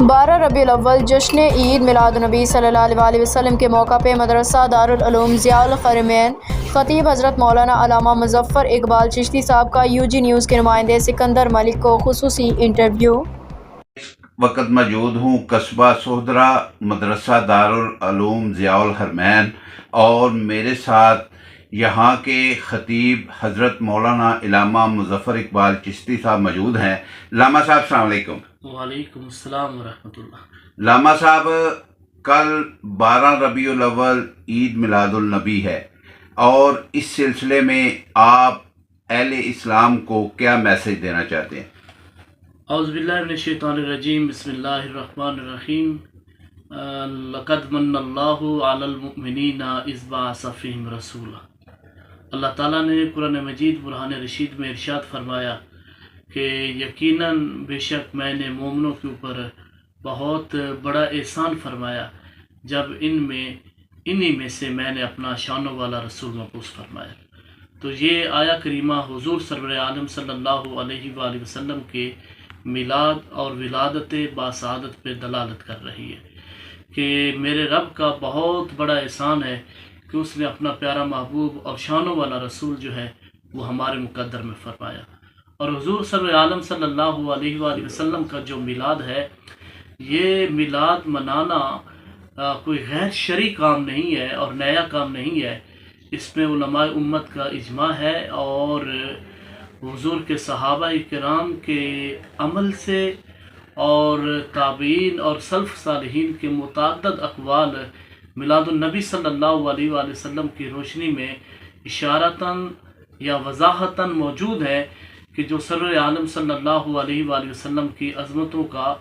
12 ربیع الاول جشن عید میلاد النبی صلی اللہ علیہ وسلم کے موقع پہ مدرسہ دارالعلوم ضیاء الحرمین خطیب حضرت مولانا علامہ مظفر اقبال چشتی صاحب کا UG نیوز کے نمائندے سکندر ملک کو خصوصی انٹرویو۔ وقت موجود ہوں قصبہ سوہدرا مدرسہ دارالعلوم ضیاء الحرمین اور میرے ساتھ یہاں کے خطیب حضرت مولانا علامہ مظفر اقبال چشتی صاحب موجود ہیں۔ علامہ صاحب السلام علیکم۔ وعلیکم السلام ورحمۃ اللہ۔ علامہ صاحب، کل 12 ربیع الاول عید میلاد النبی ہے اور اس سلسلے میں آپ اہل اسلام کو کیا میسج دینا چاہتے ہیں؟ اعوذ باللہ من الشیطان الرجیم، بسم اللہ الرحمن الرحیم۔ لقد من اللہ علی المؤمنین اذ بعث فیہم رسولا۔ اللہ تعالیٰ نے قرآن مجید برہان رشید میں ارشاد فرمایا کہ یقیناً بے شک میں نے مومنوں کے اوپر بہت بڑا احسان فرمایا جب انہی میں سے میں نے اپنا شانوں والا رسول مبعوث فرمایا۔ تو یہ آیا کریمہ حضور سرور عالم صلی اللہ علیہ وآلہ وسلم کے میلاد اور ولادت باسعادت پہ دلالت کر رہی ہے کہ میرے رب کا بہت بڑا احسان ہے کہ اس نے اپنا پیارا محبوب اور شانوں والا رسول جو ہے وہ ہمارے مقدر میں فرمایا۔ اور حضور سرور عالم صلی اللہ علیہ وآلہ وسلم کا جو میلاد ہے، یہ میلاد منانا کوئی غیر شرعی کام نہیں ہے اور نیا کام نہیں ہے۔ اس میں علماء امت کا اجماع ہے اور حضور کے صحابہ کرام کے عمل سے اور تابعین اور سلف صالحین کے متعدد اقوال میلاد النبی صلی اللہ علیہ وآلہ وسلم کی روشنی میں اشارتاً یا وضاحتاً موجود ہے کہ جو سرور عالم صلی اللہ علیہ وآلہ وسلم کی عظمتوں کا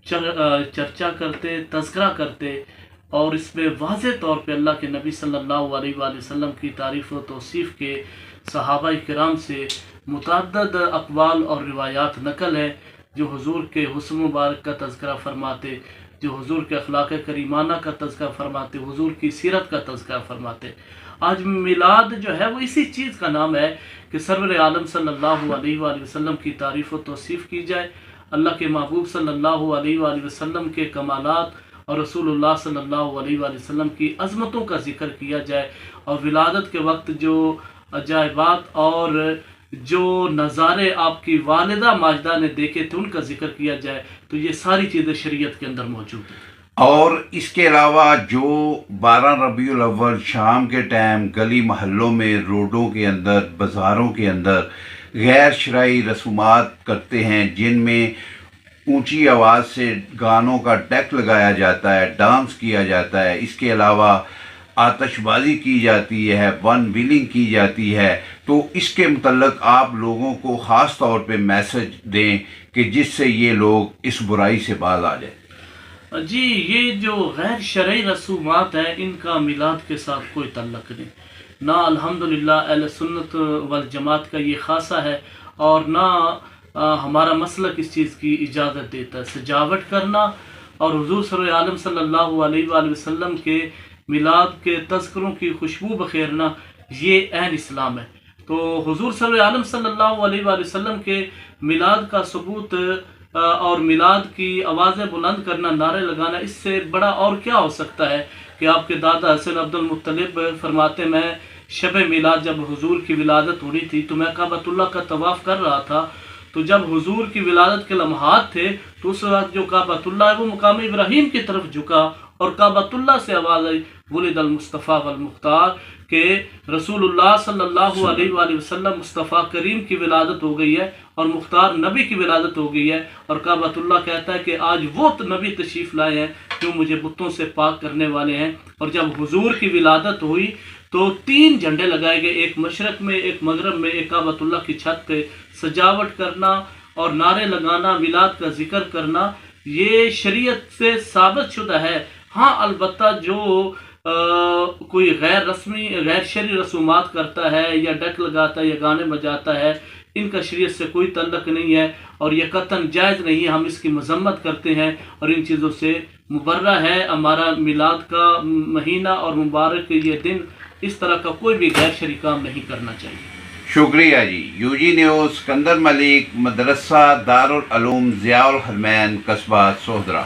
چرچا کرتے، تذکرہ کرتے اور اس میں واضح طور پہ اللہ کے نبی صلی اللہ علیہ وآلہ وسلم کی تعریف و توصیف کے صحابہ کرام سے متعدد اقوال اور روایات نقل ہے جو حضور کے حسن مبارک کا تذکرہ فرماتے، جو حضور کے اخلاق کریمانہ کا تذکرہ فرماتے، حضور کی سیرت کا تذکرہ فرماتے۔ آج میلاد جو ہے وہ اسی چیز کا نام ہے کہ سرور عالم صلی اللہ علیہ وآلہ وسلم کی تعریف و توصیف کی جائے، اللہ کے محبوب صلی اللہ علیہ وآلہ وسلم کے کمالات اور رسول اللہ صلی اللہ علیہ وآلہ وسلم کی عظمتوں کا ذکر کیا جائے، اور ولادت کے وقت جو عجائبات اور جو نظارے آپ کی والدہ ماجدہ نے دیکھے تھے ان کا ذکر کیا جائے، تو یہ ساری چیزیں شریعت کے اندر موجود ہیں۔ اور اس کے علاوہ جو 12 ربیع الاول شام کے ٹائم گلی محلوں میں، روڈوں کے اندر، بازاروں کے اندر غیر شرعی رسومات کرتے ہیں جن میں اونچی آواز سے گانوں کا ڈیک لگایا جاتا ہے، ڈانس کیا جاتا ہے، اس کے علاوہ آتش بازی کی جاتی ہے، ون ویلنگ کی جاتی ہے، تو اس کے متعلق آپ لوگوں کو خاص طور پہ میسج دیں کہ جس سے یہ لوگ اس برائی سے باز آ جائیں۔ جی، یہ جو غیر شرعی رسومات ہیں ان کا میلاد کے ساتھ کوئی تعلق نہیں، نہ الحمدللہ اہل سنت والجماعت کا یہ خاصہ ہے اور نہ ہمارا مسلک اس چیز کی اجازت دیتا ہے۔ سجاوٹ کرنا اور حضور صلی اللہ علیہ وسلم صلی اللہ علیہ وآلہ وسلم کے میلاد کے تذکروں کی خوشبو بخیرنا یہ عین اسلام ہے۔ تو حضور صلی اللہ علیہ وسلم صلی اللہ علیہ وآلہ وسلم کے میلاد کا ثبوت اور میلاد کی آوازیں بلند کرنا، نعرے لگانا، اس سے بڑا اور کیا ہو سکتا ہے کہ آپ کے دادا حسن عبد المطلب فرماتے، میں شب میلاد جب حضور کی ولادت ہو رہی تھی تو میں کعبۃ اللہ کا طواف کر رہا تھا، تو جب حضور کی ولادت کے لمحات تھے تو اس وقت جو کعبۃ اللہ ہے وہ مقام ابراہیم کی طرف جھکا اور کعبۃ اللہ سے آواز آئی، ولد المصطفیٰ والمختار، کہ رسول اللہ صلی اللہ علیہ وآلہ وسلم مصطفیٰ کریم کی ولادت ہو گئی ہے اور مختار نبی کی ولادت ہو گئی ہے، اور کعبۃ اللہ کہتا ہے کہ آج وہ نبی تشریف لائے ہیں جو مجھے بتوں سے پاک کرنے والے ہیں۔ اور جب حضور کی ولادت ہوئی تو 3 جھنڈے لگائے گئے، ایک مشرق میں، ایک مغرب میں، ایک کعبۃ اللہ کی چھت پہ۔ سجاوٹ کرنا اور نعرے لگانا، میلاد کا ذکر کرنا، یہ شریعت سے ثابت شدہ ہے۔ ہاں، البتہ جو کوئی غیر رسمی، غیر شرعی رسومات کرتا ہے یا ڈیک لگاتا ہے یا گانے بجاتا ہے، ان کا شریعت سے کوئی تعلق نہیں ہے اور یہ قطعاً جائز نہیں ہے۔ ہم اس کی مذمت کرتے ہیں اور ان چیزوں سے مبرہ ہے۔ ہمارا میلاد کا مہینہ اور مبارک یہ دن اس طرح کا کوئی بھی غیر شرعی کام نہیں کرنا چاہیے۔ شکریہ جی۔ UG نیوز سکندر ملک، مدرسہ دارالعلوم ضیاء الحرمین، قصبہ سوہدرا۔